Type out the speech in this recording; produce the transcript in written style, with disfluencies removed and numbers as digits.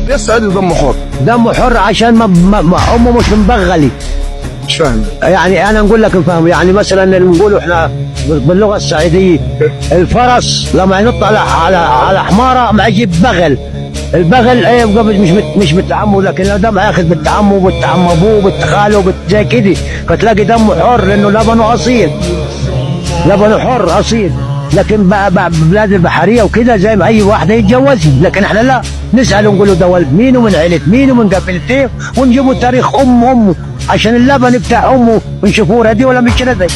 يسعد دمه حر. دمه حر عشان ما امه مش مبغلي. مش فاهم. يعني انا نقول لك نفهم، يعني مثلا اللي نقوله احنا باللغه الصعيديه، الفرس لما ينط على حماره ما يجيب بغل. البغل ايه مش بتعمه، لكن ده هياخد بالتعمه وبالتعم ابوه وبالتخاله زي كده، فتلاقي دمه حر لانه لبنه اصيل، لبنه حر اصيل. لكن بقى بلاد البحريه وكده زي ما اي واحده يتجوزها، لكن احنا لا، نسال ونقول له ده ولد مين ومن عيله مين ومن قبيلته، ونجيبوا تاريخ امه عشان اللبن بتاع امه ونشوفوه ردي ولا مش ردي.